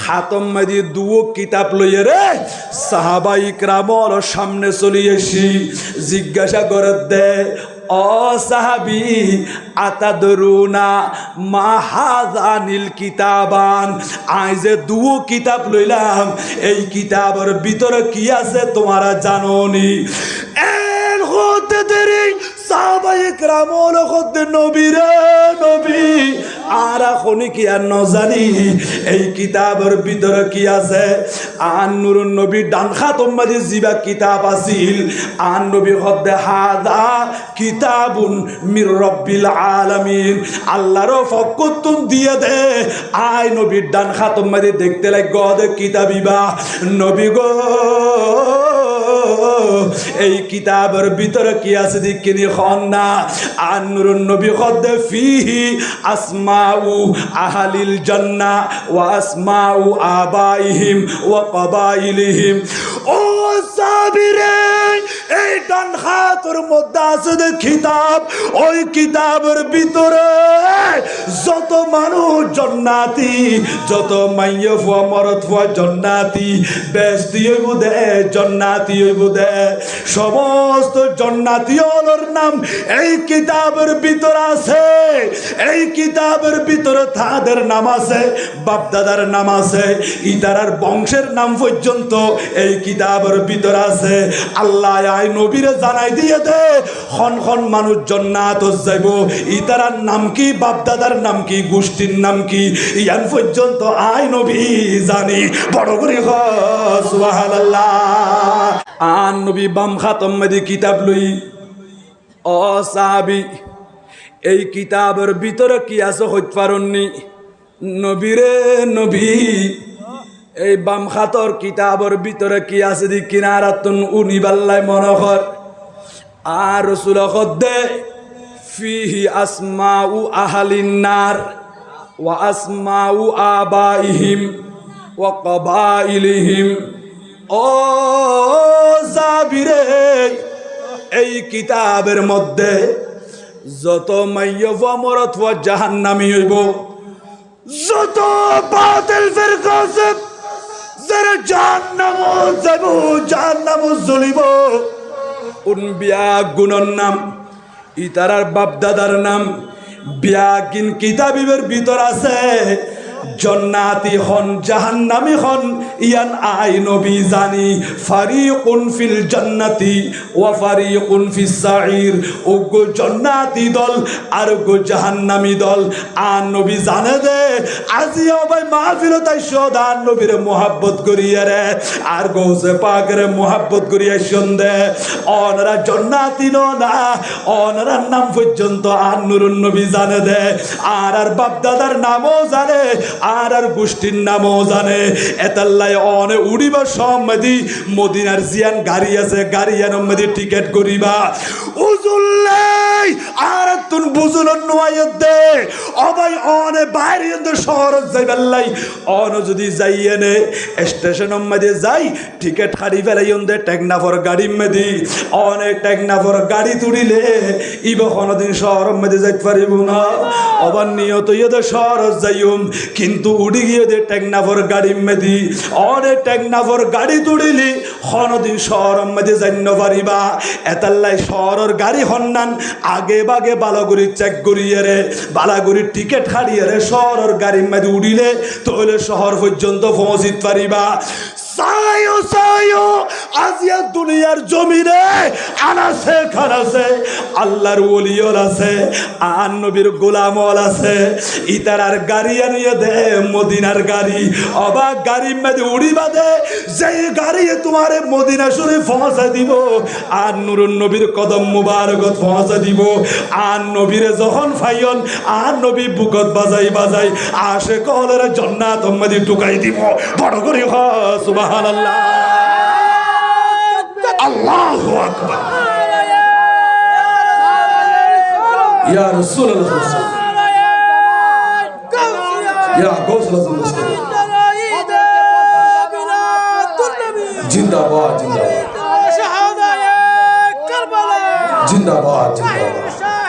খাতম মাদি দুও কিতাব লইয়ে রে সাহাবা ইকরামর সামনে চলে এসি জিজ্ঞাসা করে দে ও সাহাবি আতাদরুনা মা হাযানিল কিতাবান আই যে দুও কিতাব লইলাম এই কিতাবের ভিতরে কি আছে তোমরা জানোনি এর হতে দেরি সাহাবা ইকরামর হতে নবী রে নবী আর এখনই কি আর ন জানি এই কিতাবের ভিতরে কি আছে আন নূরুন নবী ডান খাতম মাদি জিবা কিতাব আছিল আন নবী হতে হাদা কিতাবুন মির রব্বিল আলামিন আল্লাহর ফকতুন দিয়ে দে আই নবীর ডান খাতম মাদি দেখতে লাগ গদে কিতাবিবা নবী গো এই কিতাবের ভিতরে কি আছে দেখিনি খন্না আন নূরুন নবী খদ্দে ফিহি আসমাউ আহলিল জান্নাহ ওয়া আসমাউ আবাইহিম ওয়া কবাইলিহিম ও সাবিরে এই ডান হাতের মধ্যে আছে কিতাব ওই কিতাবের ভিতরে যত মানুষ জান্নাতি যত মাইয়া ফুয়া মরদ ফুয়া জান্নাতি বেহেশতি হইব দে জান্নাতি হইব দে সমস্ত জান্নাতি ওর নাম এই কিতাবের ভিতরে আছে এই কিতাবের ভিতরে তাদের নাম আছে বাপ দাদার নাম আছে ইতারার বংশের নাম পর্যন্ত এই কিতাবের ভিতরে আছে আল্লাহ আই নবীরে জানাই দিয়ে দে খন খন মানুষ জান্নাত যাইব ইতারার নাম কি বাপ দাদার নাম কি গোষ্ঠীর নাম কি ইয়ান পর্যন্ত আই নবী জানি বড় করে সুবহানাল্লাহ আন নবী বাম খাতম মাদি কিতাব লই ও সাহাবী এই কিতাবের ভিতরে কি আছে হইতে পারননি নবীরে নবী এই বাম খাতর কিতাবের ভিতরে কি আছে দি কিনারাতুন উনি বাল্লাই মনে কর আর রাসূল খদ্দে ফিহি আসমাউ আহলিন নার ওয়া আসমাউ আবাইহিম ওয়া কবাইলিহিম ও সাবিরে এই কিতাবের মধ্যে যত মাইয়া মরদ ওয়া জাহান্নামী হইব যত বাতিল ফিরকা আছে যারা জাহান্নাম জ্বলিব উনবিয়া গুণর নাম ইতারার বাপ দাদার নাম বিয়াকিন কিতাবের ভিতর আছে জান্নাতি হন জাহান্নামী হন ইয়ান আই নবী জানি ফারিকুন ফিল জান্নাতি ওয়া ফারিকুন ফিস সাঈর ওগো জান্নাতি দল আর গো জাহান্নামী দল আন নবী জানে দে আজিও ভাই মাহফিল তাই সদান নবীর মোহাব্বত করিয়া রে আর গৌসে পাকের মোহাব্বত করিয়া শুনদে অনরা জান্নাতি না অনরা নাম পর্যন্ত আন নূরুন নবী জানে দে আর বাপ দাদার নামও জানে আর গোষ্ঠীর নামও জানে এতাল্লাই অনে উড়িবা সম্মদি মদিনার জিয়ান গাড়ি আছে গাড়িয়ান মধ্যে টিকেট করিবা উজুল্লাই আর তুন বুঝুল নয়াত দে অবাই অনে বাইরে শহর যাইবাল্লাই অন যদি যাইয়েনে স্টেশন মধ্যে যাই টিকেট হারি ফেলাই দে টেকনাফর গাড়ি মধ্যে অনেক টেকনাফর গাড়ি তুলিলে ইবা কোনদিন শহর মধ্যে যাইতে পারিব না অবান নিয়ত ইয়ে শহর যাইম কিন্তু উড়ি গিয়ে দে টেকনাফর গাড়ি মেদি অনেক টেকনাফর গাড়ি তুড়িলি কোনদিন শহর মধ্যে যাইন পারিবা এতাল্লাই শহরের গাড়ি হন্নান আগে বাগে বালাগুড়ি চেক করিয়ে রে বালাগুড়ির টিকেট হারিয়ে রে শহরের গাড়ির মধ্যে উড়িলে তাহলে শহর পর্যন্ত পৌঁছিতে পারিবা সায়ো সায়ো আজিয়া দুনিয়ার জমিনে আনাসে খানাসে আল্লাহর ওলিয়ল আছে আর নবীর গোলামল আছে ইতারার গাড়ি আনিয়ে দে মদিনার গাড়ি অবাক গাড়ির মধ্যে উড়িবা দে যেই গাড়ি তোমারে মদিনা শরীফ পৌঁছা দিব আর নুরুন নবীর কদম মুবারকত পৌঁছা দিব আর নবীরে যখন ফাইয়ন আর নবী বুকত বাজাই বাজাই আসে কলের জান্নাত মধ্যে ঢুকাই দিব বড় করে সুবহানাল্লাহ আল্লাহু আকবার ইয়া রাসূলুল্লাহ ইয়া গাউসুল জিন্দাবাদ জিন্দাবাদ শাহাদায়ে কারবালা জিন্দাবাদ জিন্দাবাদ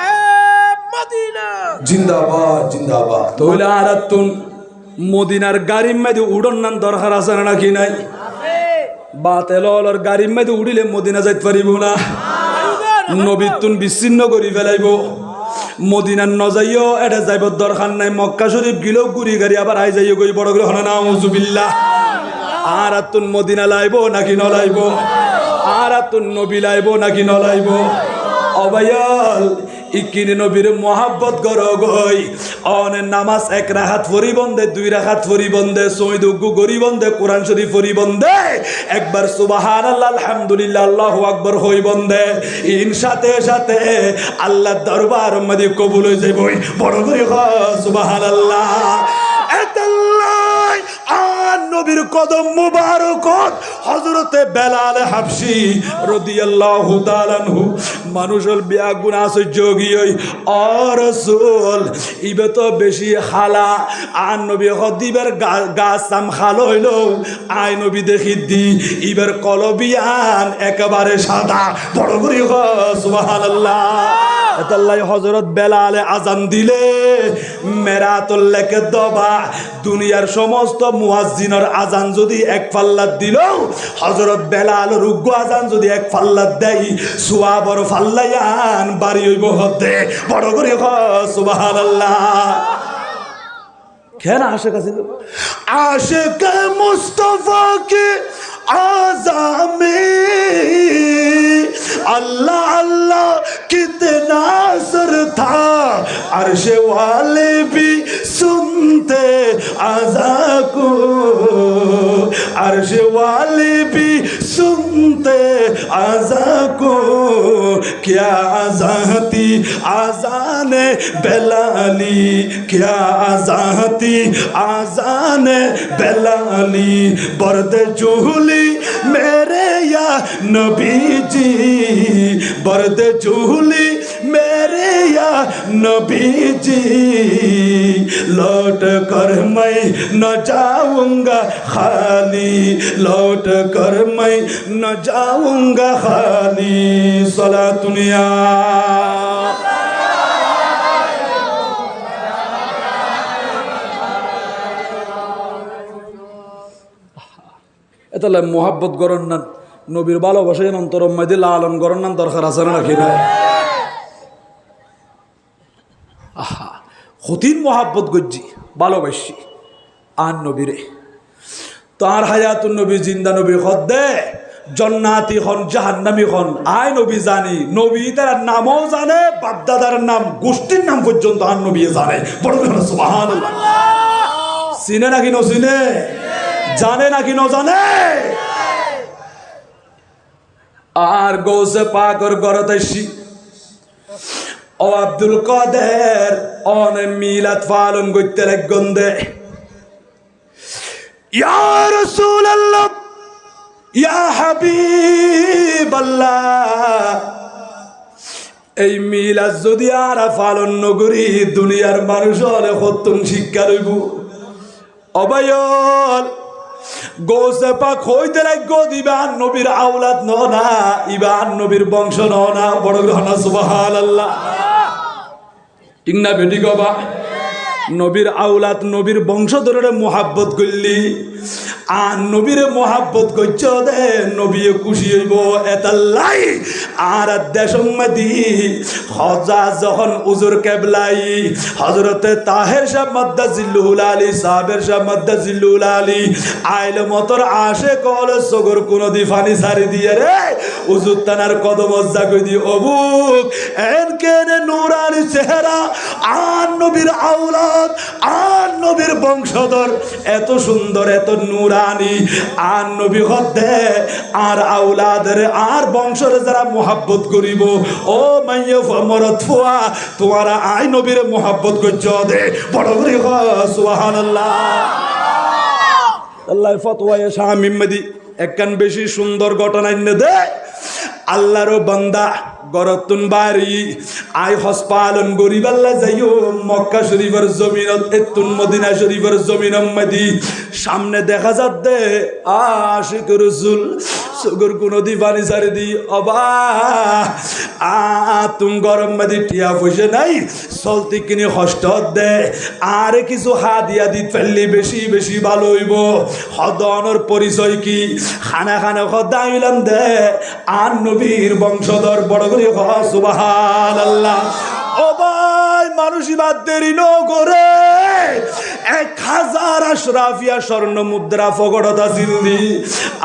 জিন্দাবাদ জিন্দাবাদ তোলা আরাতুন মদিনার গাড়ির মধ্যে উড়ন নাম দরকার আছে নাকি নাই? বাতেলর গাড়ির মধ্যে উড়িলে মদিনা যাইতে পারিব না, নবীর তুন বিচ্ছিন্ন করি ফেলাইব। মদিনার নজাইও এটা যাইব দরকার নাই, মক্কা শরীফ গিলেও গুড়ি গাড়ি আবার আই যাইও গই বড় করে হনা নাউজুবিল্লাহ। আর তুন মদিনা লাইব নাকি নলাইব? আর তুন নবী লাইব নাকি নলাইব? অবায়াল ইকিনি নবীর মোহাব্বত করো গই। অনে নামাজ এক রাখাত ফরি বন্ধে, দুই রাখাত ফরি বন্ধে, সৈদুগু গরি বন্ধে, কোরআন শরীফ ফরি বন্ধে, একবার সুবহানাল্লাহ আলহামদুলিল্লাহ আল্লাহু আকবার হই বন্ধে, ইন সাথে সাথে আল্লাহর দরবার মধ্যে কবুল হয়ে যাইবই। বড় করে সুবহানাল্লাহ। এতাল্লাই আর নবীর কদম মুবারকত হযরতে বেলাল হাবশী রাদিয়াল্লাহু তাআলা আনহু মানুষের বিয়া গুনাহ সহ্য গিয়ে ও রাসূল ইবে তো বেশি খালা। আর নবী হদিবের গাছ সাম খালো হইল, আই নবী দেখি দি ইবের কলবিয়ান একেবারে সাদা। বড় করে সুবহানাল্লাহ। এতাল্লাই হযরত বেলালে আজান দিলে মেরাতুল লেকে দবা দুনিয়ার সমস্ত মুয়াজ্জিনের আজান যদি এক পাল্লাত দিল, হযরত বেলাল রুগ্গ আজান যদি এক পাল্লাত দেয়, সুয়াবর ফাল্লায়ান বাড়ি হইব হতে। বড় করে সুবহানাল্লাহ। কেন আশেক আছে? আশেক মুস্তাফা কে आज़ामे अल्लाह अल्लाह कितना असर था, अर्श वाले भी सुनते आज़ा को, अर्श वाले भी सुनते आज़ा को, क्या आज़ाती आज़ान बेलाली, क्या आज़ाती आज़ान बेलाली, बर्द जुहली मेरे या नबी जी, बर्द जुहली मेरे या नबी जी, लौट कर मैं न जाऊंगा खाली, लौट कर मैं न जाऊंगा खाली। सलातुनिया এতালে মোহাব্বত গরন না, নবীর ভালোবাসা অন্তরম মধ্যে লালন গরন না দরকার আছে নাকি না? আহা হতিন মোহাব্বত গজ্জি ভালোবাসি আর নবীরে। তার হায়াতুন নবী জিন্দা নবী খদ্দে জন্নাতি খন জাহান্নামী খন আয় নবী জানি, নবী তার নামও জানে, বাপদাদার নাম গোষ্ঠীর নাম পর্যন্ত আর নবী জানে। বড় সুবহানাল্লাহ। চিনে নাকি নচিনে? জানে নাকি ন জানে? আর গৌসে পাকর গরতাইছি ও আব্দুল কাদের অনে মিলাদ পালন করতে লাগন্দে। ইয়া রাসূলুল্লাহ ইয়া হাবিবাল্লাহ, এই মিলাদ যদি আর পালন নগরী দুনিয়ার মানুষ হলে কতন শিক্ষা লইব। অবায়ল গোসে পাক হইতে লাগো দিবান নবীর আওলাদ না, ইবান নবীর বংশ না। বড় ঘনা সুবহানাল্লাহ। ঠিক না বেটি গবা? নবীর আওলাদ নবীর বংশধরের মোহাব্বত করলি আর নবীর মোহাব্বত করছ দে নবী খুশি হইব। এতাল্লাই আর দেশমাদি হজা যখন উজুর কেবলাই হজরতে তাহের সাহেব মাদ্দাজিল্লুল আলী সাহেবের সাহেব মাদ্দাজিল্লুল আলী আইল মতর আসে কল সগর কোন দি ফানি সারি দিয়ে রে উজুর তানার কদম মজ্জা কই দি অবুক এন কেনে নূরানি চেহারা আর নবীর আওলাদ আর নবীর বংশধর এত সুন্দর এত নূরানি আর নবী হদে আর আওলাদের আর বংশরে যারা মোহাব্বত করিব ও মাইয়া মরদ ফুয়া তোমারা আই নবীর মোহাব্বত করছ দে। বড় করে সুবহানাল্লাহ। আল্লাহ ফতোয়া শাহ মিম্মদি একখান বেশি সুন্দর ঘটনা এনে দে। আল্লাহর বান্দা গরতুন বাড়ি আই হজ পালন গরিবাল্লা যাইও মক্কা শরীফের জমিনত এতুন মদিনা শরীফের জমিন মদি সামনে দেখা যাচ্ছে আশিক রাসূল সুগুর কোনো দি পানি সারি দি অবা তুম গরম মাদি টিয়া পয়সা নাই চলতি কিনে কষ্ট দে আর কিছু হা দিয়া দি ফেললি বেশি বেশি ভালো হইব হদনের পরিচয় কি খানা খানা খদাইলাম দে আর নবীর বংশধর বড় করে সুবহানাল্লাহ ও ভাই মানুষই বাদ দেরি ন করে 1000 আশরাফিয়া স্বর্ণ মুদ্রা ফগড়তা সিলদি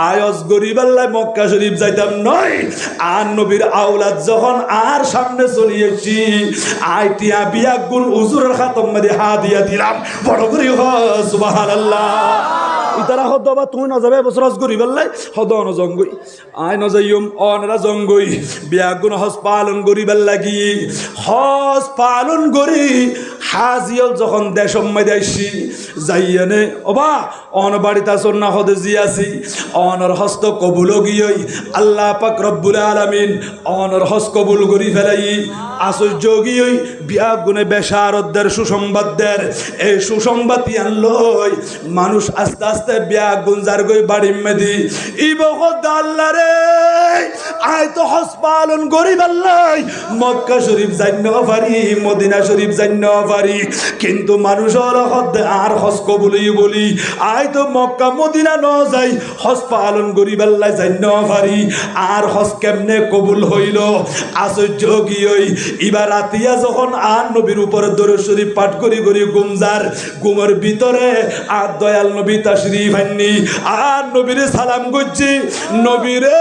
আয়স গরিবাল্লায় মক্কা শরীফ যাইতাম নয় আর নবীর আওলাদ যখন আর সামনে চলিয়েছি আইটিয়া বিয়া গুণ উজুরের খাতম মধ্যে হা দিয়া দিলাম বড় করে সুবহানাল্লাহ ইতারা হদবা তুই না যাবে বসরাস গরিবাল্লাই হদ ন জঙ্গই আই ন যাইম অনরা জঙ্গই বিয়া গুণ হজ পালন গরিবাল লাগি হজ পালন গরি হাজিয়ল যখন দেশম মধ্যে আইছি যাইয়ানে ওবা অন বাড়িতে আসর না হদে জিয়াছি অনর হস্ত কবুল গিয়ই আল্লাহ পাক রব্বুল আলামিন অনর হজ কবুল করি ফেলাই আশ্চর্য গিয়ই বিয়া গুণে বেশারতদের সুসংবাদদের এই সুসংবাদ আনলই মানুষ আস্তে আস্তে বিয়া গুঞ্জার গই বাড়ি মেদি ইবগত আল্লাহ রে আই তো হজ পালন গরিব আল্লাহ মক্কা শরীফ যাইন পারি মদিনা শরীফ যাইন পারি কিন্তু মানুষের হদে আর হজ কবুলই বলি আই তো মক্কা মদিনা ন যাই হজ পালন গরিব আল্লাহ যাইন পারি আর হজ কেমনে কবুল হইল আশ্চর্য গিয়ই এবার রাতিয়া যখন আর নবীর উপরে দরুদ শরীফ পাঠ করি করি গুমজার গুমের ভিতরে আর দয়াল নবী তাশরীফ আননি আর নবীরে সালাম করছি নবীরে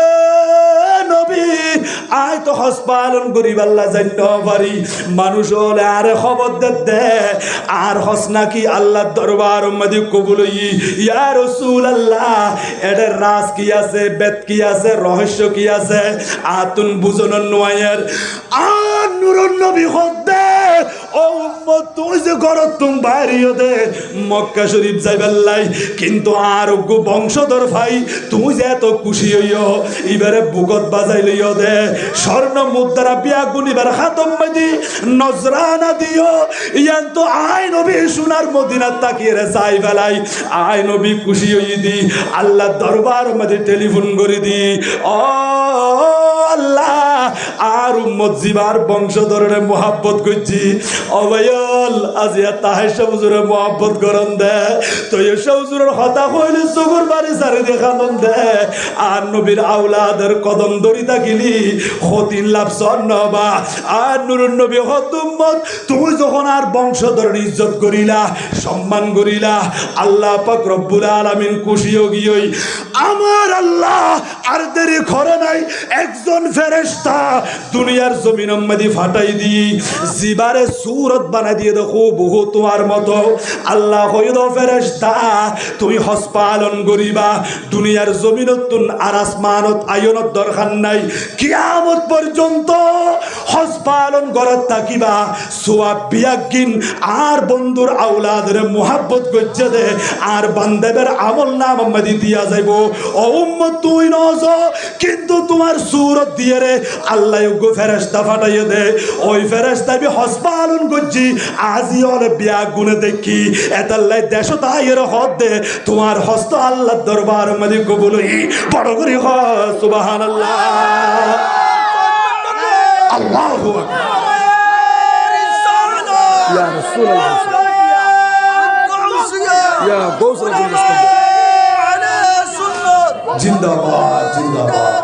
নবী আয় তো হজ পালন গরিব আল্লাহ জানতে পারি মানুষ হলে আরে খবর দে আর হজ নাকি আল্লাহর দরবার মধ্যে কবুল ইয়া রাসূলুল্লাহ এটার রাজ কি আছে বেদ কি আছে রহস্য কি আছে আতুন বুঝনের নোয়ায়ের আর নূরুন নবী হদে ও উম্মত তুই যে ঘরত তুম বাইরিও দে মক্কা শরীফ যাইবাল্লাই কিন্তু আর গো বংশধর ভাই তুই যে এত খুশি হইও এবারে বুকত বাজাই লইও দে স্বর্ণ মুদ্রা বিয়া গুনিবার খাতম মদি নজরানা দিও ইয়ান তো আই নবী সোনার মদিনা তাকিয়ে রে চাই ফেলাই আই নবী খুশি হই দি আল্লাহ দরবার মধ্যে টেলিফোন করে দি ও আল্লাহ আর উম্মত জিবার বংশধরের মোহাব্বত করছি অবয়ল আজিয়া তাহেশা হুজুরের মোহাব্বত করন দে তৈয়শা হুজুরের হতা হইলে চকুর বাড়ি সারি দেখানন দে আর নবীর আওলাদের কদম দড়ি থাকিলি খতিন লাভ সন্নবা আর নুরুন নবী হত উম্মত তুই যখন আর বংশধরের ইজ্জত করিলা সম্মান করিলা আল্লাহ পাক রব্বুল আলামিন খুশিও গিয়ই আমার আল্লাহ আর দেরি করে নাই একজন ফেরেশতা দুনিয়ার জমিন মধ্যে ফাটাই দি জিবারে সুরত বানাই দিয়ে দেখো বহু তোমার মতো আল্লাহ হইল ফেরেশতা তুমি হজ পালন করিবা দুনিয়ার জমিনত আর আসমানত আয়নত দরকার নাই কিয়ামত পর্যন্ত হজ পালন করার তাকিবা সোয়াব বিয়াগিন আর বন্ধুর আওলাদের মোহাব্বত করছে দে আর বান্দাদের আমল নাম মধ্যে দিয়া যাইব ও উম্মত তুই নজ কিন্তু তোমার সুরত দিয়ে রে আল্লাহ গো ফেরেশতা ফাটাইয়ে দে ওই ফেরেশতা বি হজ পালন করছি আজি ওরে বিয়া গুনে দেখি এতাল্লাই দেশ তাইয়ের হদ দে তোমার হস্ত আল্লাহর দরবার মধ্যে কবুল হই বড় করে হ সুবহানাল্লাহ আল্লাহু আকবার ইয়া রাসূলুল্লাহ ইয়া গৌস রাজুল জিন্দাবাদ জিন্দাবাদ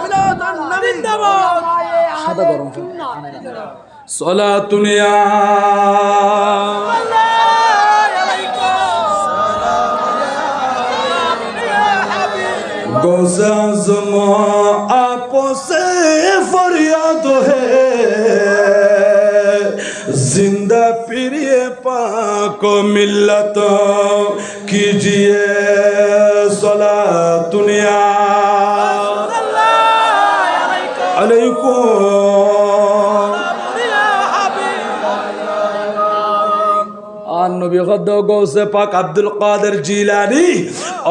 সাদা গরম সালাতুন ইয়া गौस आज़म आपो से फरियाद है जिंदा प्रिय पाक मिल्लत कीजिए सलातुन या अलैकुम नबी गौसे पाक अब्दुल कादिर जिलानी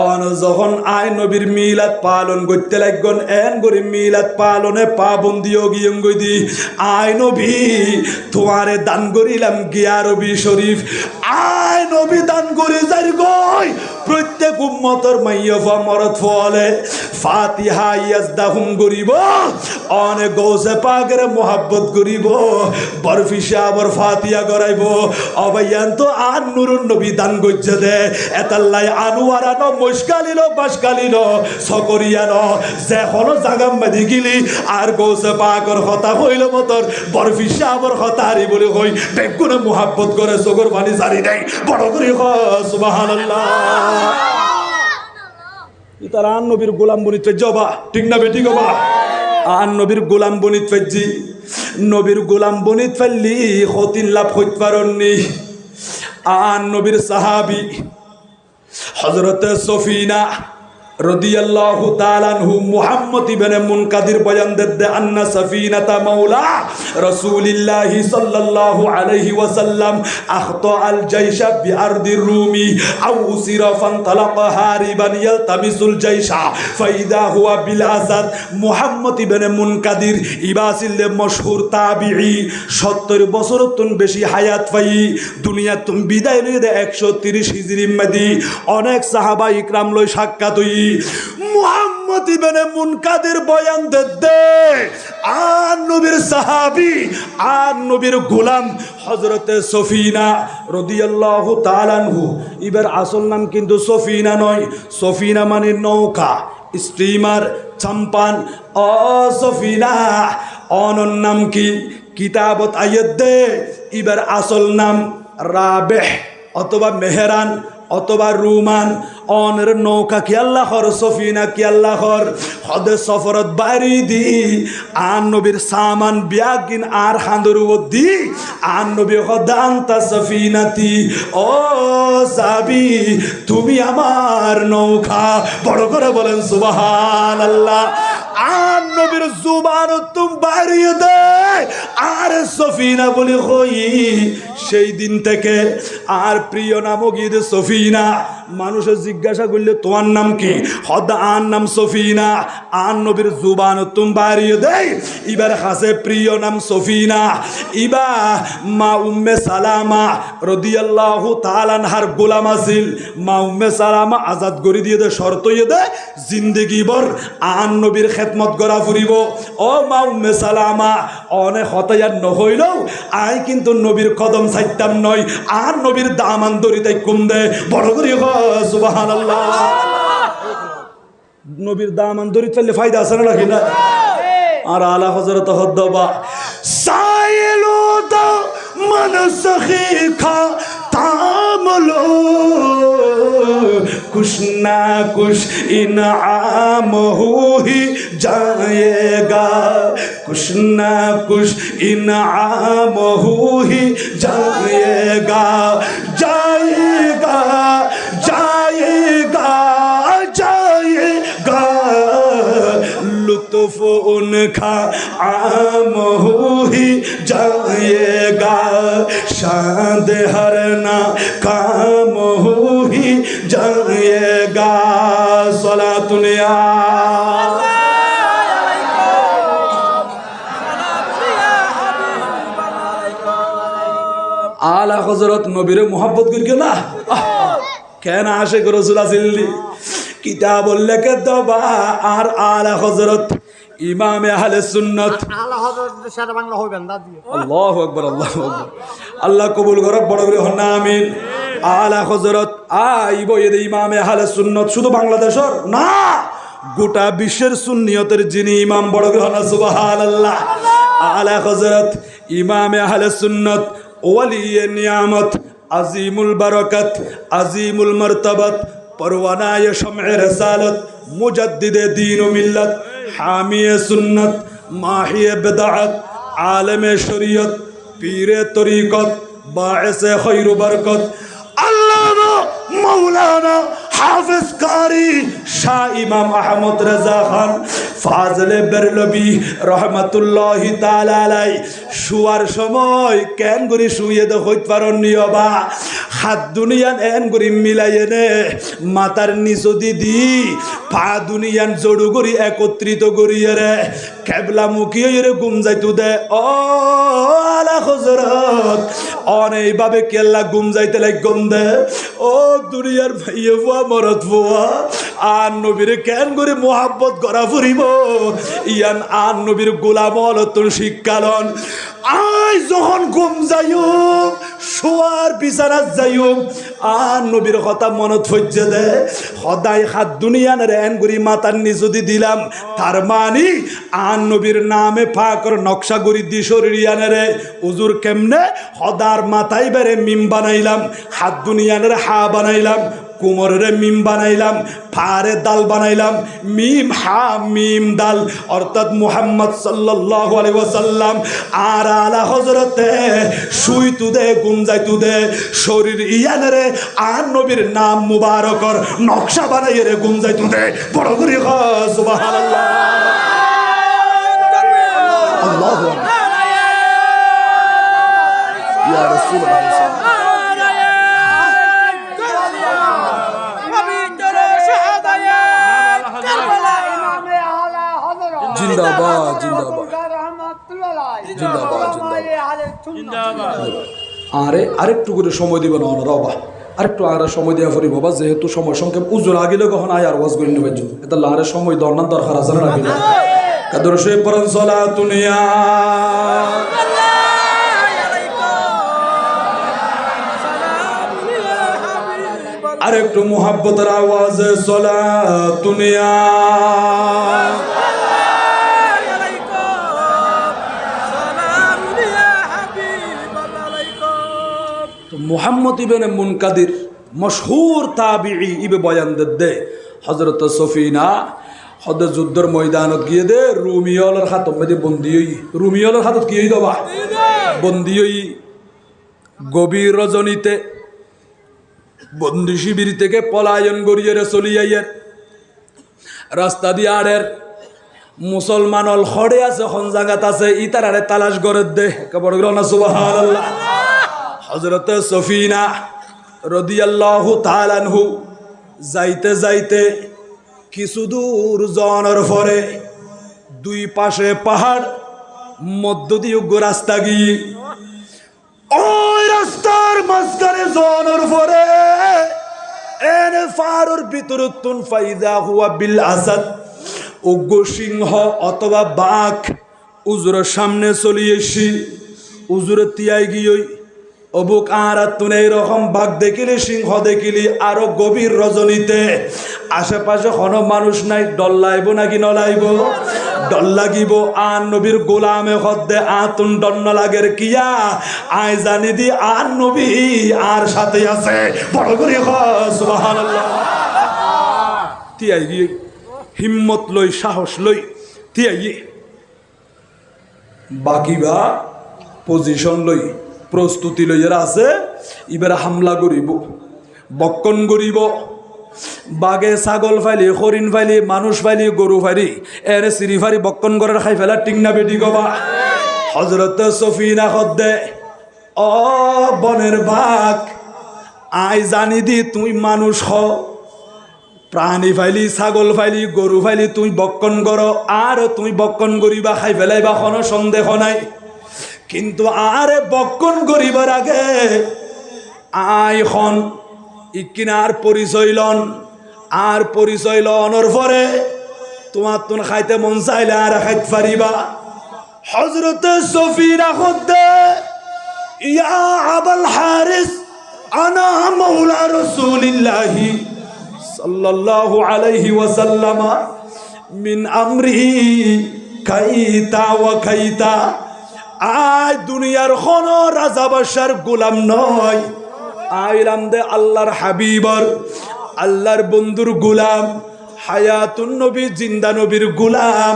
অন যখন আয় নবীর মিলাদ পালন করতে লাগন এন করে মিলাদ পালনে পাবন্দিও গিয়ং গদি আয় নবী তোমারে দান করিলাম গিয়া রবি শরীফ আয় নবী দান করে যাই গই প্রত্যেক উম্মতর মাইয়ফা মরদ ফলে ফাতিহা ইয়াজদাহুম গরিব অনেক গৌসে পাকের মোহাব্বত করিব বরফি সাহাবর ফাতিহা করাইব অবাইয়ান তো আন নুরুন নবী দান করছে দে এতাল্লাই আনোয়ারানো মুশকালিল বাসকালিল সকরিয়ানো যে হলো জাগাম বাদি গিলি আর গৌসে পাকর কথা হইল মতর বরফি সাহাবর কথা হারি বলে হই বেগুনে মোহাব্বত করে চোখের পানি জারি দেয় বড় করে সুবহানাল্লাহ ইতার আন নবীর গোলাম বনিত জবা ঠিক না বেটি গবা আন নবীর গোলাম বনিত ফেজি নবীর গোলাম বনিত ফেললি হতিন লাভ হইতে পারননি আন নবীর সাহাবী হযরত সফিনা রাদিয়াল্লাহু তাআলা আনহু মুহাম্মদ ইবনে মুনকাদির বয়ান দেদে আন্না সফিনাতা মাওলা রাসূলিল্লাহি সাল্লাল্লাহু আলাইহি ওয়াসাল্লাম আখতা আল জাইশা বিআরদির রুমি আও উসিরা ফানতালাকা হারিবান ইয়ালতামিসুল জাইশা ফাইদা হুয়া বিল আসাদ মুহাম্মদ ইবনে মুনকাদির ইবাসিল মশহুর তাবিঈ 70 বছর তুন বেশি হায়াত পাই দুনিয়া তুম বিদায় লই দে 130 হিজরি মদি অনেক সাহাবা ইকরাম লই সাক্ষাৎ হই মুহাম্মদ ইবনে মুনকাদির বয়ান দে আন নবীর সাহাবী আন নবীর গোলাম হযরত সফিনা রাদিয়াল্লাহু তাআলা আনহু ইবার আসল নাম কিন্তু সফিনা নয় সফিনা মানে নৌকা স্টিমার চাম্পান ও সফিনা অনর নাম কি কিতাবত আয়াত দে ইবার আসল নাম রাবেহ অথবা মেহরান অথবা রুমান অনের নৌকা কি আল্লাহর সফিনা কি আল্লাহর হদে সফরত বাড়ি দি আন নবীর সামান বিয়াগিন আর হান্দর দি আন নবী হদান্তা সফিনাতি ও সাবি তুমি আমার নৌকা বড় করে বলেন সুবহানাল্লাহ আন নবীর জুবান তুম বাড়িয়ে দে আর সফিনা বলি হই সেই দিন থেকে আর প্রিয় নামও গিয়ে সফিনা মানুষের জিজ্ঞাসা করলে তোমার নাম কি হদ আন নাম সফিনা আন নবীর জুবান তুম বাড়িয়ে দেয় এবার হাসে প্রিয় নাম সফিনা ইবা মা উম্মে সালামা রাদিয়াল্লাহু তাআলা আনহার গোলাম আছিল মা উম্মে সালামা আজাদ করে দিয়ে দে শর্ত ইয়ে দে জিন্দেগি ভর আন নবীর খেদমত করা ফুরিব ও মা উম্মে সালামা অনেক হতায়ার নহইল আই কিন্তু নবীর কদম ছাইতাম নয় আর নবীর দামান দড়ি তাই কম দে বড় করে সুবহানাল্লাহ নবীর দামান দড়ি ফেললে ফায়দা আছে না নাকি না আর আলা হযরত হদ্দবা সাইলু দা मन सखी खा तामलो कुछ ना कुछ इनाम हो ही जाएगा कुछ ना कुछ इनाम हो ही जाएगा जाएगा जाएगा जाएगा लुत्फ उनका आम हो ही जाएगा शाद हरना काम हो ही जाएगा सलातुनिया आला हजरत नबीर मोहब्बत करके ना कहना आशिक रसूल आसिल्ली किताब लेके दबा आर आला हजरत इमाम अहले सुन्नत आला हजरत सारा बांग्ला হইবেন দাদি আল্লাহু আকবার আল্লাহু আকবার আল্লাহ কবুল করুক বড় করে হন আমিন আলা হযরত আইব এদ ইমাম আহলে সুন্নাত শুধু বাংলাদেশের না গোটা বিশ্বের সুন্নিয়তের যিনি ইমাম বড় করে হন সুবহানাল্লাহ আলা হযরত ইমাম আহলে সুন্নাত ওয়ালিয়ে নিয়ামত আজিমুল বারাকাত আজিমুল মারতাবাত परवानाए शम्ए रसालत मुजद्दिदे दीन व मिल्लत हामिए सुन्नत माहिए बिदअत आलमे शरीयत पीरे तरीक़त बाइसे खैर बरकत अल्लामा मौलाना हाफिज कारी शाह इमाम अहमद रजा खान फाजले बेरलबी रहमतुल्लाहि ताआला आলাই শুয়ার সময় কেন করে শুয়ে দে হইতে পারনি বাবা হাত দুনিয়ান এন করি মিলাই এনে মাতার নিচ দি পা দুনিয়ান জড়ু করি একত্রিত করিয়ে রে কেবলা মুখিয়ে রে গুম যাইতু দে ও আলা হযরত অনেকভাবে কেল্লা গুম যাইতে লাগ গম দে ও দুনিয়ার ভাইয়ে ফুয়া মরত ফুয়া আর নবীর কেন করে মোহাব্বত করা ফুরিব ইয়ান আর নবীর গোলাম অলতন শিক্ষালন আই যখন গুম যাইও শোয়ার বিছানাত যাইও আর নবীর কথা মনত হইছে দে সদায় হাত দুনিয়ান রেন করি মাতার নিচুদি দিলাম তার মানি আর নবীর নামে ফাঁকর নকশা করি দি শরীরিয়ানে রে উজুর কেমনে সদার মাথায় বেড়ে মিম বানাইলাম হাত দুনিয়ানের হা বানাইলাম কুমরের মিম বানাইলাম ফারে দাল বানাইলাম মিম হা মিম দাল অর্থাৎ মুহাম্মদ সাল্লাল্লাহু আলাইহি ওয়াসাল্লাম আর আলা হযরতে শুই তুদে গুমজাই তুদে শরীর ইয়ানরে আর নবীর নাম মুবারকর নকশা বানাইয়ে রে গুমজাই তুদে বড় করে সুবহানাল্লাহ আল্লাহু আকবার ইয়া রাসূলুল্লাহ জিন্দাবাদ জিন্দাবাদ জিন্দাবাদ জিন্দাবাদ আরে আরেকটু করে সময় দিব না বাবা আরেকটু আর সময় দেওয়া করি বাবা যেহেতু সময় সংক্ষেপ উজুর আগিলে কখন আয় আর ওয়াজ করে নেবেন এটা লারে সময় দরনার দরকার আছে না রাখিলে কাদর সে পরন সালাতুনিয়া আরেকটু মুহাব্বতের আওয়াজে সালাতুনিয়া মুহাম্মদ ইবনে মুনকাদির মশহুর তাবিঈ ইবে বয়ান দে হযরত সফিনা হদে যুদ্ধের ময়দানত গিয়ে দে রুমিয়লের হাতত মধ্যে বন্দী হই রুমিয়লের হাতত কি হই দবা বন্দী হই গভীর রজনীতে বন্দি শিবির থেকে পলায়ন করিয়ে রে চলিয়াইয়ের রাস্তা দিয়ে আড়ের মুসলমান অল খড়ে আছে খন জায়গাত আছে ইতারারে তালাশ করে দে কেবল না সুবহানাল্লাহ হযরত সফিনা রাদিয়াল্লাহু তাআলা আনহু যাইতে যাইতে কিছু দূর যাওয়ার পরে দুই পাশে পাহাড় মধ্য দিয়ে রাস্তা গিয়ে ওই রাস্তার মাঝখানে যাওয়ার পরে এনে ফারুর ভিতরে তুন ফাইদা হুয়া বিল আসাদ উগ্র সিংহ অথবা বাঘ উজুরের সামনে চলে এসি উজুরের তিয়াই গিয়ে অবুক আর তুনে এরকম বাঘ দেখিলি সিংহ দেখিলি আরো গভীর রজনীতে আশেপাশে কোনো মানুষ নাই ডল লাইব নাকি নলাইব ডল লাগিব আর নবীর গোলামে হদ্দে আতুন ডন্ন লাগের কিয়া আয় জানি দি আর নবী আর সাথে আছে বড় করে সুবহানাল্লাহ তিয়াই গিয়ে হিম্মত লই সাহস লই তিয়াই বাকি বা পজিশন লই প্রস্তুতি লইয়ের আছে এবারে হামলা করিব বক্কন করিব বাঘে ছাগল ফাইলি হরিণ ফাইলি মানুষ ফাইলি গরু ফাইলি এরে চিরি ফারি বক্কন করার খাই ফেলা টিংনা বেটি গবা হযরত সফিনা হদ্দে ও বনের বাঘ আই জানি দি তুই মানুষ হ প্রাণী ফাইলি ছাগল ফাইলি গরু ফাইলি তুই বক্কন কর আর তুই বক্কন করিবা খাই ফেলাইবা কোনো সন্দেহ নাই কিন্তু আরে বক্কন করিবার আগে আইখন ইকিনার পরিচয় লন আর পরিচয় লনের পরে তোমার তুন খাইতে মন চাইলে আর খাইতে পারিবা হযরত সফিনা হদ্দে ইয়া আবুল হারিস আনা মাওলা রাসূলিল্লাহি সাল্লাল্লাহু আলাইহি ওয়াসাল্লাম মিন আমরিহি কাইতা ওয়া কাইতা আয় দুনিয়ার কোনো রাজা বাদশার গোলাম নয় আইলাম দে আল্লাহর হাবিবর আল্লাহর বন্ধুর গোলাম হায়াতুন নবী জিন্দা নবীর গোলাম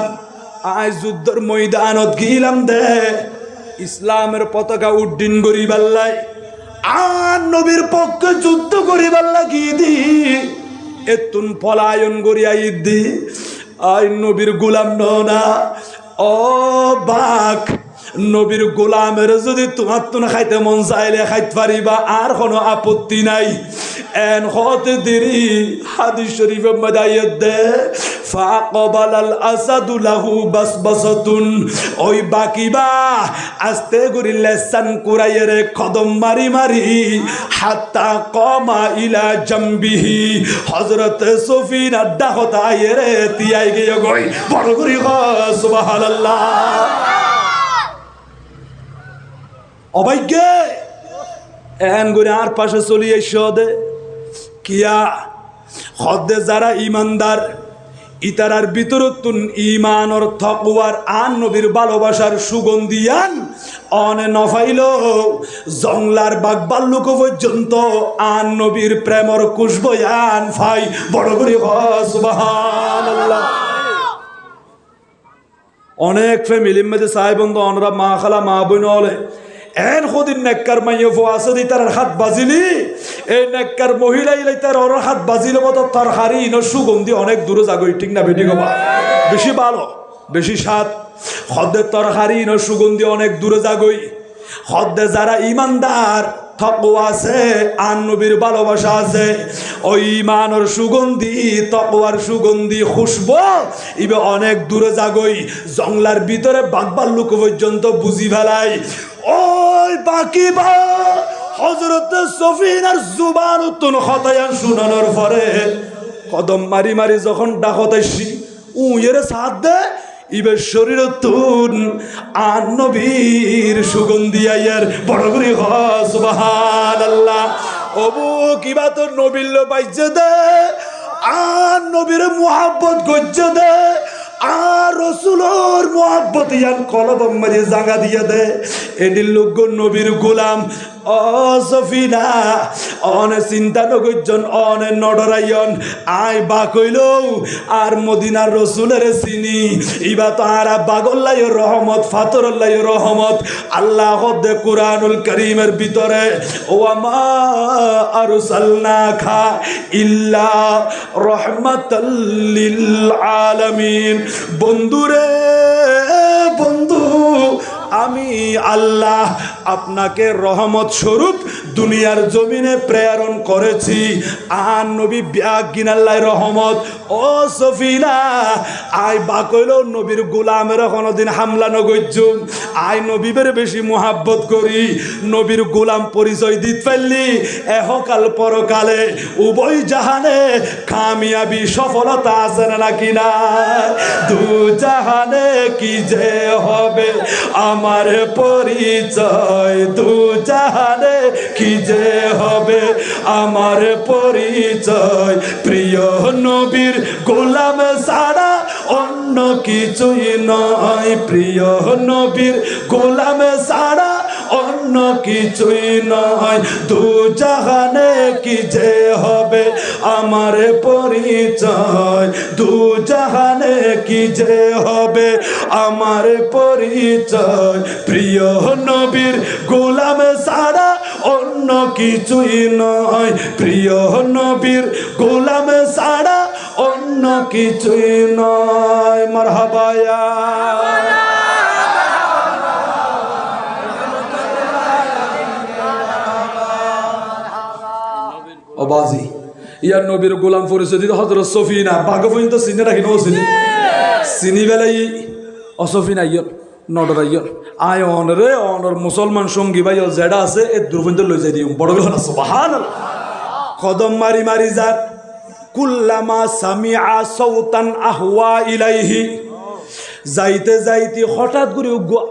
আয় যুদ্ধের ময়দানত গিলাম দে ইসলামের পতাকা উড্ডীন করিবাল্লাই আর নবীর পক্ষে যুদ্ধ করিবাল্লা কি দি এতুন পলায়ন করিয়া ইদ্দি আয় নবীর গোলাম না ও বাক নবীর গোলামের যদি তোমার তুনা খাইতে মন চাইলে খাইতে পারিবা, আর কোনো আপত্তি নাই। এন হতে দেরি হাদিস শরীফে মদাইয়াত দে ফাকাবালাল আসাদু লাহু বাসবাসাতুন, ওই বাকিবা আস্তে করে লেসান কুরাইয়ের কদম মারি মারি হাত্তা কমা ইলা জামবিহি, হযরত সফিনা ডাহতা আইরে তিয়াই গিয়ে গই বড় করে সুবহানাল্লাহ। অবাইজ্ঞ এন করে আর পাশে চলি এসে কিয়া হদে যারা ইমানদার ইতারার ভিতরতুন ইমানর তাকওয়ার আন নবীর ভালোবাসার সুগন্ধিয়ান অনে নফাইল জংলার বাগ বাল্লুক পর্যন্ত আন নবীর প্রেমর খুশবয়ান ফাই বড় করে সুবহানাল্লাহ। অনেক ফ্যামিলির মধ্যে সাই বন্ধু অনরা মা খালা মা বোন হলে এন খুদিন নেককার মাইয়ে ফোয়াছে দি তার হাত বাজিলি, এই নেককার মহিলা ইলাই তার ওর হাত বাজিলে মতো তার হারি ইনো সুগন্ধি অনেক দূরে যাগই, ঠিক না বেটি গবা? বেশি ভালো বেশি স্বাদ হদ্দের তরকারি ইনো সুগন্ধি অনেক দূরে যাগই। হদ্দে যারা ইমানদার তাকওয়া আছে আর নবীর ভালোবাসা আছে, ওই ইমানের সুগন্ধি তাকওয়ার সুগন্ধি খুশবু ইবে অনেক দূরে যাগই, জংলার ভিতরে বাগবাল্লুক পর্যন্ত বুঝি ফেলাই। ওই বাকি বা হযরত সফিনার জুবান উত্তন খতায়ান শুনানোর পরে কদম মারি মারি যখন ডাকতাইছি উয়ের সাথ দে ইবে শরীর তুন আর নবীর সুগন্ধি আইয়ার বড় করে সুবহানাল্লাহ। ওবু কিবা তোর নবীর লো পাইছে দে, আর নবীর মুহাব্বত গজ্জে দে, আর রসুলোর মুহাব্বত ইয়ান কলব মারি জাগা দিয়ে দে। এদিন লোক নবীর গোলাম ও সফিনা অনে চিন্তা নগজন অনে নডরাইয়ন আয় বা কইল আর মদিনার রসুলের চিনি ইবা তো আর বাগল্লাই রহমত ফাতরল্লাই রহমত। আল্লাহ দে কুরআনুল কারীমের ভিতরে ওয়ামা আরসালনাকা ইল্লা রাহমাতাল লিল আলামিন। বন্ধুরে বন্ধু, আমি আল্লাহ আপনাকে রহমত স্বরূপ দুনিয়ার জমিনে প্রেরণ করেছি। আর নবী ব্যাগিনাল্লাহ রহমত। ও সফিনা আই বাকইল নবীর গোলামের কোনোদিন হামলা নগজ্জুম, আই নবীবের বেশি মোহাব্বত করি। নবীর গোলাম পরিচয় দিতে পারলি এহকাল পরকালে উভয় জাহানে কামিয়াবি সফলতা আছে নাকি না? দু জাহানে কি যে হবে আমার পরিচয়, দু জাহানে কি যে হবে আমার পরিচয়। প্রিয় নবীর গোলাম ছাড়া অন্য কিছুই নয়, প্রিয় নবীর গোলাম ছাড়া অন্য কিছুই নয়। দু জাহানে কি যে হবে আমার পরিচয়, দু জাহানে কি যে হবে আমার পরিচয়। প্রিয় নবীর গোলাম ছাড়া অন্য কিছুই নয়, প্রিয় নবীর গোলাম ছাড়া অন্য কিছুই নয়। মারহাবা ইয়া বাজি ইয়ার নবীর গোলাম পরিচয় দিতে হযরত সফিনা বাগফইন তো চিনে রাখি নো চিনি বেলাই অসফিনা ইয়র নডর ইয়র আয় অনরে অনর মুসলমান সঙ্গী ভাই যেটা আছে এ দুর্বন্ধ লই যাই দিও বড় গেল না সুবহানাল্লাহ। কদম মারি মারি যার কুল্লামা সামিআ সাউতান আহওয়া ইলাইহি, যাইতে যাইতে হঠাৎ করে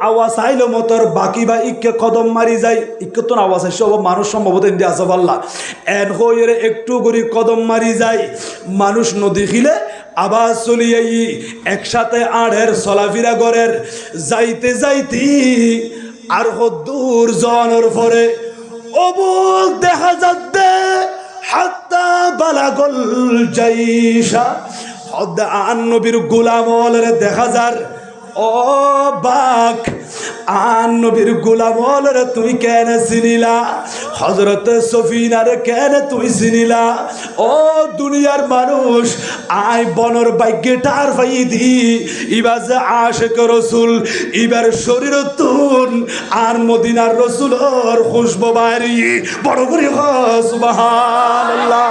আওয়াজ আইল মতর বাকি বা ইকে কদম মারি যাই ইকে তো আওয়াজ আসছে মানুষ সম্ভবত ইন্দি আছে পাল্লা এন হইরে একটু করে কদম মারি যায় মানুষ নদী খিলে আবার চলিয়াই একসাথে আড়ের চলাফিরা গড়ের যাইতে যাইতে আর দূর জনের পরে অবুক দেখা যাচ্ছে হাত্তা বালাগল জাইশা আন নবীর গোলামলের দেখা যার ও বাক আন নবীর গোলামলের তুই কেন চিনিলা হযরতে সফিনারে কেন তুই চিনিলা? ও দুনিয়ার মানুষ, আই বনর ভাগ্যটার ভাই দি ইবার যে আশিক রাসূল ইবার শরীর তুন আর মদিনার রাসূলের খুশবু বাড়ি বড় করে সুবহানাল্লাহ।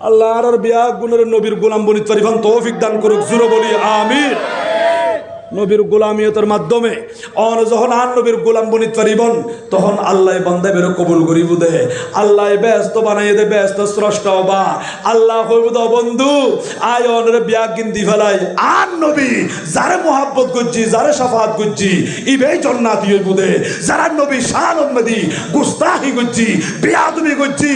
আল্লাহর বিয়া গুণের নবীর গোলাম বনিত পারিফান তৌফিক দান করুক, জোরে বলি আমিন। নবীর গোলামিয়তের মাধ্যমে যখন আর নবীর গোলাম বনিত পারিবন তখন আল্লাহ বান্দা বেরো কবুল করিব দে, আল্লাহ ব্যস্ত বানাই দে, ব্যস্ত স্রষ্টা বা আল্লাহ হইব দ বন্ধু আয় অনরে বিয়া গিন্দি ফেলাই আর নবী যারে মোহাব্বত করছি, যারে শাফাত করছি ইবেই জান্নাতি হইব দে। যারা নবী শান উম্মতি গুস্তাহি করছি, বিয়াদবি করছি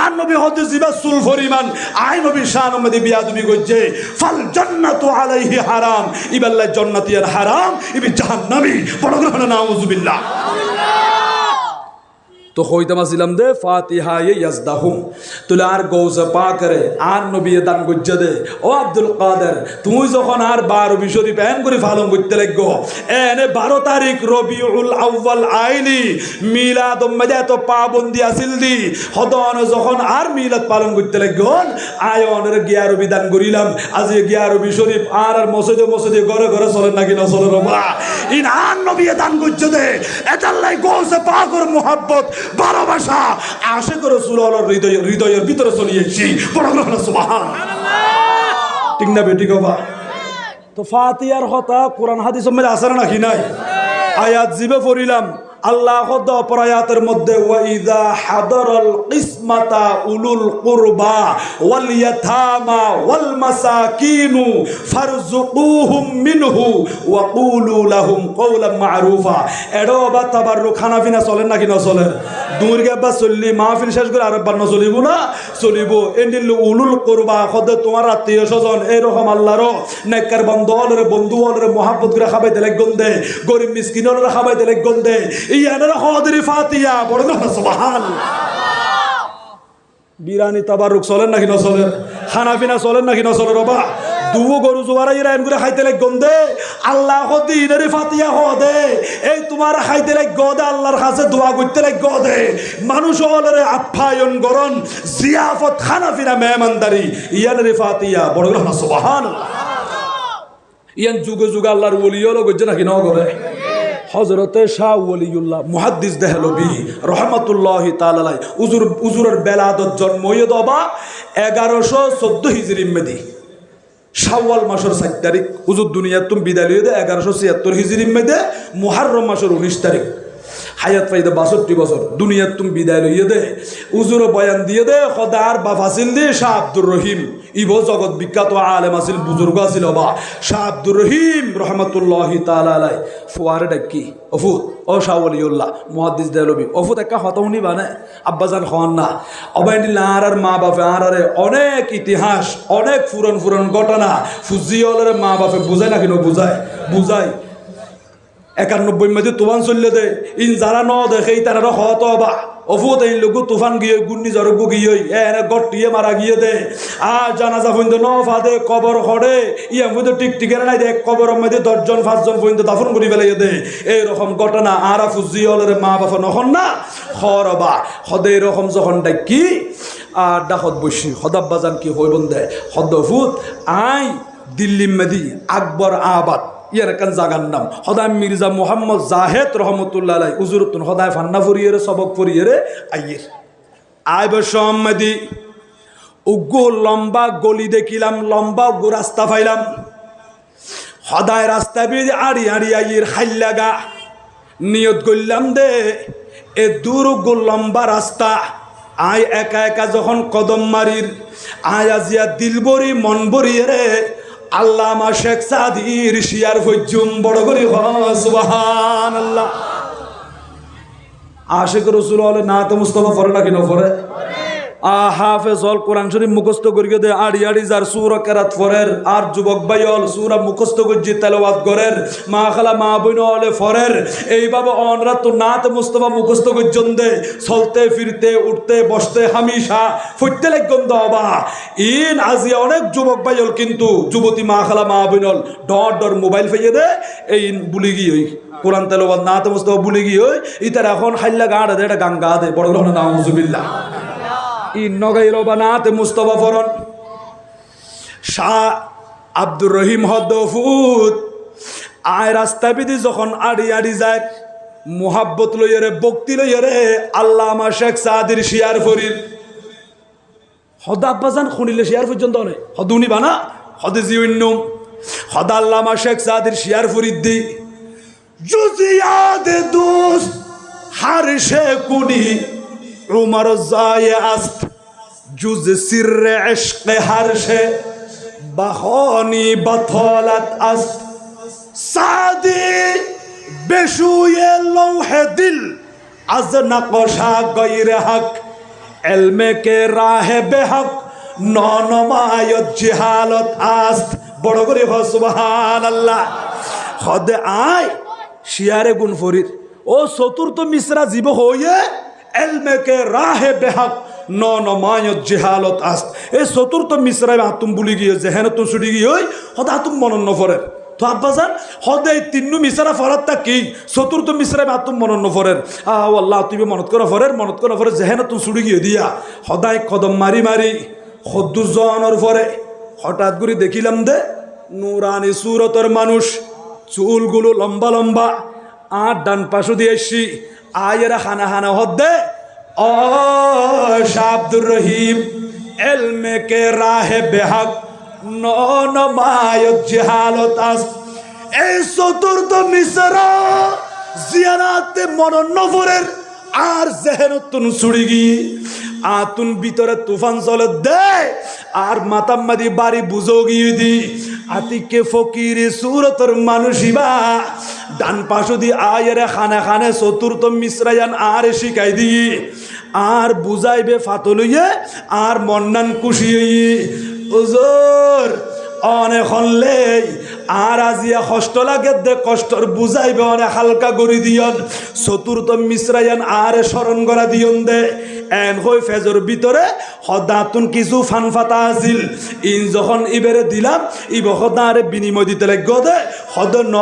আর নবী হতে জিবা সুল ফরিমান আয় নবী শান উম্মতি বিয়াদবি করছে ফাল জান্নাতু আলাইহি হারাম, ইবাল্লাহ জান্নাতি আর হারাম ইবি জাহান্নামী বড় গ্রহণ নাউযুবিল্লাহ। তো হইতাম আসিলাম দে ফাতিহা ইয়াজদাহুম তুলে আর গৌসে পা করে আর নবী দান গুজ্জে দে। ও আব্দুল কাদের তুই যখন আর 12 শরীফ এন করে পালন করতে লাগো এনে 12 তারিখ রবিউল আউয়াল আইলি মিলাদ উম্মদে তো পাবন্দি আসিল দি হদন যখন আর মিলাদ পালন করতে লাগো আয়নের 11 দান করিলাম। আজ 11 শরীফ আর মসজিদে মসজিদে ঘরে ঘরে চলে নাকি না চলে রবা ইন আর নবী দান গুজ্জে দে এতাল্লাই গৌসে পা কর মোহাব্বত ভালোবাসা আশিক রাসূলের হৃদয়ের ভিতরে চলিয়েছি বড় গ্রহণ সুবহানাল্লাহ। ঠিক না বেটি গবা? তো ফাতিহার কথা কোরআন হাদিস মধ্যে আছে নাকি নাই? আয়াত জিবে পড়িলাম আল্লাহ অপরায়াতের মধ্যে ওয়াইদা হাদারাল কিসমাতা উলুল কুরবা ওয়াল ইয়াতামা ওয়াল মাসাকিনু ফারযুকুহুম মিনহু ওয়া কুলু লাহুম কওলাম মারুফা। এডো বা তাবাররুক খানাফিনা চলেন নাকি না চলেন? দূরগে বা চললি মাহফিল শেষ করে আরেকবার না চলিব না চলিব। এন্ডিল উলুল কুরবা খদে তোমার আত্মীয় স্বজন এরকম আল্লাহর নেককার বন্ধুরে বন্ধুরে মহাব্বত করে খাবাইতে লাগন দে, গরিব মিসকিনরে খাবাইতে লাগন দে। ইয়ানের হদরি ফাতিহা বড় না সুবহানাল্লাহ। বিরানি তাবারুক চলেন নাকি না চলেন? খানাফিনা চলেন নাকি না চলেন? রবা দুও গরু জোয়ারা ইরান করে খাইতে লাগন দে আল্লাহ হদি ইনারে ফাতিহা হদে এই তোমার খাইতে লাগন দে আল্লাহর কাছে দোয়া করতে লাগন দে মানুষ হলরে আপ্যায়ন গরন জিয়াফত খানাফিনা মেহমানদারি ইয়ানের ফাতিহা বড় না সুবহানাল্লাহ। ইয়ান যুগে যুগে আল্লাহর ওলি হলো গজ্জে নাকি না করে? হযরতে শাহ ওলিউল্লাহ মুহাদ্দিস দেহলভী রহমাতুল্লাহি তাআলা আলাইহি উজুরের বেলাদত জন্ম হইদবা 1114 হিজরি মেদি শাওয়াল মাসের 7 তারিখ হুজুর দুনিয়া তুম বিদায় লইয়ে দে 1176 হিজরি মেদে মুহররম মাসের 19 তারিখ হায়াত ফাইদা 62 বছর দুনিয়া তুম বিদায় লইয়ে দে হুজুর বয়ান দিয়ে দে খোদার বাফাসিল দে শাহ আব্দুর রহিম ইবো জগৎ বিখ্যাত আলেম আসিল বুজুর্গ আসিল বা শাহ আব্দুর রহিম রহমাতুল্লাহি তাআলা আলাইহি ফুয়ারে ডাকি অফুত ও শাহ ওলিউল্লাহ মুহাদ্দিস দেহলভী অফুত একটা হতউনি বানে আব্বাজান খান না অবাইনিল্লাহ আর মা বাপে আরে অনেক ইতিহাস অনেক পুরন পুরন ঘটনা ফুজিয়লের মা বাপে বুঝায় না কিনো বুঝায় 91 মধ্যে তুফান চললে দে ইন যারা ন দেখে তারা হত বা অফুত এই লোক তুফান গিয়ে গুন্নি জরগ গিয়ে এনে গটিয়ে মারা গিয়ে দে আর জানাজা পর্যন্ত ন ফাদে কবর খড়ে ইয়া মধ্যে টিকটিকের নাই দেখ কবরের মধ্যে 10 জন 5 জন পর্যন্ত দাফন করে ফেলাই দে এইরকম ঘটনা আরা ফুজিয়লের মা বাবা নখন না খরবা হদে এরকম যখন ডাকি আর ডাকত বসি হদাব্বাজান কি হইবন দে হদফুত আই দিল্লি মেদি আকবর আবাদ ইয়ার কান জাগার নাম হদায় মির্জা মোহাম্মদ জাহেদ রহমতুল্লাহ আলাই উজুরতুন হদায় ফান্না ফুরিয়ে সবক ফুরিয়ে আইয়ের আই বসমেদি উগ্গো লম্বা গলি দেখিলাম লম্বা উগ্গো রাস্তা পাইলাম হদায় রাস্তা বেরিয়ে আড়ি আড়ি আইয়ের হাইলাগা নিয়ত করলাম দে এ দূর উগ্গো লম্বা রাস্তা আয় একা একা যখন কদম মারির আয় আজিয়া দিলবরি মন বরিয়ে রে আল্লামা শেখ সাদির শিয়ার ফজুম বড় করে হাফেজ হল কোরআন শরীফ মুখস্থ করিয়ে দে আড়ি আড়ি যার সূরা কেরাত ফরের আর যুবক ভাই হল সূরা মুখস্থ করজি তেলাওয়াত করের মা খালা মা বোন হলে ফরের এইভাবে অনরা তো নাত মুস্তফা মুখস্থ করজন দে চলতে ফিরতে উঠতে বসতে হামেশা ফুটতে লাগন দবা ইন আজিয়া অনেক যুবক ভাই হল কিন্তু যুবতী মা খালা মা বোন হল ডর ডর মোবাইল ফাইয়ে দে এই বুলি গিয়ে কোরআন তেলাওয়াত নাত মুস্তফা বুলি গিয়ে ইতার এখন হাইল্লা গাড়া দে এটা গান গা দে বড় বড় নাউজুবিল্লাহ ই নগাইল বানাতে মুস্তফা ফরন শাহ আব্দুর রহিম হদ্দফুত আয় রাস্তা বিধি যখন আড়ি আড়ি যায় মোহাব্বত লইয়ারে ভক্তি লইয়ারে আল্লামা শেখ সাদির শিয়ার ফরির হদ আব্বাজান শুনিলে শিয়ার পর্যন্ত নেই হদুনি বানা হদে জিউন্নুম হদ আল্লামা শেখ সাদির শিয়ার ফরিদ দি জুজিয়াদ দোস্ত হারশে কুনি उमर जाये अस्त जुज सिर्रे इश्क़ हर्षे बखोनी बथौलत अस्त सादी बेशुए लौहे दिल अज नक़शा गैर हक इल्मे के राह बेहक नौनमायत जिहालत अस्त बड़ो करे हो सुबहान अल्लाह खुद आय शियारे गुन फरीद ओ चतुर्थ मिश्रा जीव होये এলমে কে রাহে বেহক নমায়ত জিহালত আস্ত এই চতুর্থ মিশ্রায় আতুম বুলি গিয়ে যেহেন তুম ছুটি গিয়ে সদা আতুম মনন নফরের তো আব্বাজান সদাই তিন্নু মিশ্রা ফরাত তা কি চতুর্থ মিশ্রায় আতুম মনন নফরের আল্লাহ তুমি মনত করা ফরের যেহেন তুম ছুটি গিয়ে দিয়া সদাই কদম মারি মারি সদ্দুজনের ফরে হঠাৎ করে দেখিলাম দে নুরানি সুরতর মানুষ চুলগুলো লম্বা লম্বা আর ডান পাশু দিয়ে এসছি আয়েরা খানা খানা হদ্দে ও শাহ আব্দুর রহিম এলমে কে রাহে বেহক নমায়ত জিহালত আস্ত এই চতুর্থ মিশ্রা জিয়ারাতে মনন নফরের আর জেহেনতুন ছুড়ি গিয়ে আতুন ভিতরে তুফান চলে দে আর মাতাম্মাদি বাড়ি বুঝো গিয়ে দি আতিকে ফকির সুরতর মানুষিবা ডান পাশো দি আয়েরে খানে খানে চতুর্থ মিশ্রায়ান আর শিখাই দি আর বুঝাইবে ফাতলইয়ে আর মন্নান খুশি ওজোর অনেক হলেই আর আজিয়া কষ্ট লাগে দে কষ্টর বুঝাইবে অনেক হালকা করি দিয়ন চতুর্থ মিশ্রায়ান আর স্মরণ করা দিয়ন দে এন হই ফেজর ভিতরে হদাতুন কিছু ফানফাতা আছিল ইন যখন ইবেরে দিলাম ইব হদারে বিনিময় দিতে লাগো দে হদ ন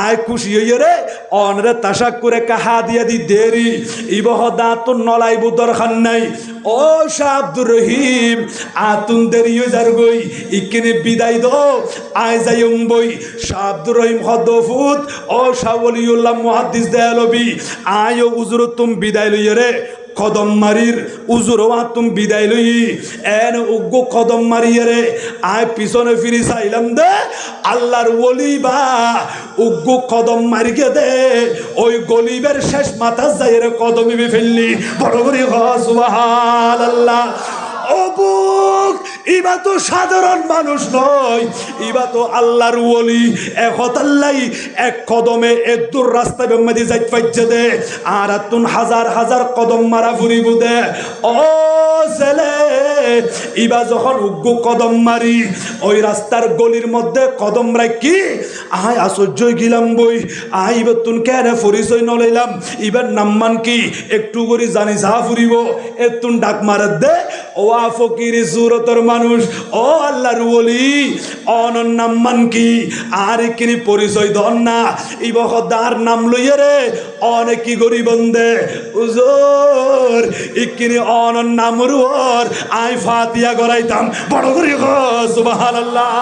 আয় খুশি হইয়ে রে অনরে তাসাক করে কাহা দিয়া দি দেরি ইব হদাতুন নলাইব দরকার নাই ও শাহ আব্দুর রহিম আতুন দেরি হয়ে যার গই ইকিনে বিদায় দো আয় যাইম বই শাহ আব্দুর রহিম হদ্দফুত ও শাহ ওলিউল্লাহ মুহাদ্দিস দেয়ালবি আয় উজুর তুম বিদায় লইয়ে রে কদম মারির উজুরো তুম বিদায় লই এন উগ্গ কদম মারিয়ে রে আয় পিছনে ফিরি চাইলাম দে আল্লাহর ওলি বা উগ্গ কদম মারিকে দে ওই গলিবের শেষ মাথা যাই রে কদমি ফেললি বড় করে সুবহানাল্লাহ ও বুক ইবা তো সাধারণ মানুষ নয় ইবা তো আল্লাহর ওলি একত আল্লাহ এক কদমে এক দূর রাস্তা বেমাদি যাইত পাইছে দে আর তুন হাজার হাজার কদম মারা ফুরিব দে ও ছেলে ইবা যখন উগ্গ কদম মারি ওই রাস্তার গলির মধ্যে কদম রাখি আয় আশ্চর্য গিলাম বই আই ইবার তুন কেন পরিচয় নলাইলাম ইবার নাম্মান কি একটু করে জানি যা ফুরিব এতুন ডাক মারাত দে ও ফকির সুরতর মানুষ ও আল্লাহর ওলি অনন নাম্মান কি আর কিনি পরিচয় দন না ইবহদার নাম লইয়ে রে অনেক কি গরিব বন্দে উজোর ইকিনি অনন নামরু ওর আই ফাতিহা গরাইতাম বড় করে সুবহানাল্লাহ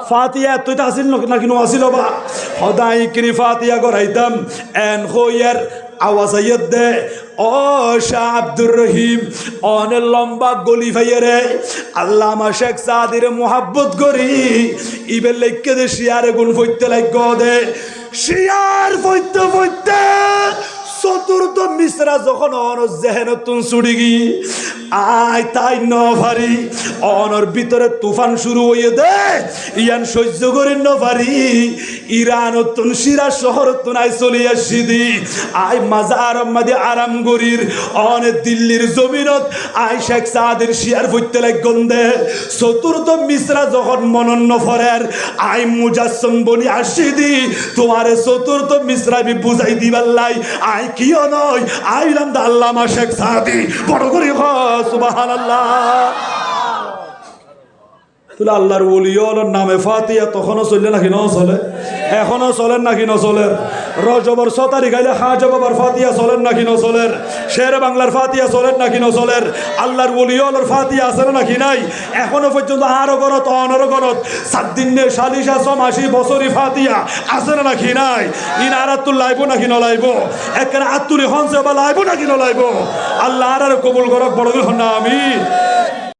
ফাতিহা তুই তো আসিল নাকি নো আসিল বা হদাই কিনি ফাতিহা গরাইতাম এন হইয়ার আওয়াজ আইয়ত দে ও শাহ আব্দুর রহিম অনেক লম্বা গলি ভাইয়ে রে আল্লামা শেখ সাদির মোহাব্বত করি ইবের লেখকে দে শিয়ারে গুণ ফইতে লাগ দে শিয়ার ফইতে ফইতে চতুর্থ মিশ্রা যখন জেহেনতুন ছুটি গি আয় তাই নভারি অনর ভিতরে তুফান শুরু হয়ে দে ইয়ান সহ্য করে নভারি ইরান তুন সিরা শহর তুনাই চলে আসি দি আয় মাজার মাদি আরাম গরির অনে দিল্লির জমিনত আয় শেখ সাদের শিয়ার ফুটতে লাগন দে চতুর্থ মিশ্রা যখন মনন্ন ফরের আই মুজাসম বনি আসি দি তোমারে চতুর্থ মিশ্রা বি বুঝাই দিবাল্লাই আই কিও নয় আইলাম দা আল্লামা শেখ সাদি বড় করে সুবহানাল্লাহ। তাহলে আল্লাহর ওলিওর নামে ফাতিয়া তখনও চললে নাকি ন চলে এখনো চলেন নাকি ন চলের রজবর 6 তারিখ আইলে হাজা বাবার ফাতিয়া চলেন নাকি ন চলের শের বাংলার ফাতিয়া চলেন নাকি ন চলের আল্লাহর ওলিওর ফাতিয়া আছে না নাকি নাই এখনো পর্যন্ত আরো গরত অনরো গরত 7 দিন সালিশা 80 বছরই ফাতিয়া আছে না নাকি নাই ইন আরাতুল লাইব নাকি ন লাইব একরা আতুরি হনছে বা লাইব নাকি ন লাইব আল্লাহ আর কবুল করক বড় হন না আমিন।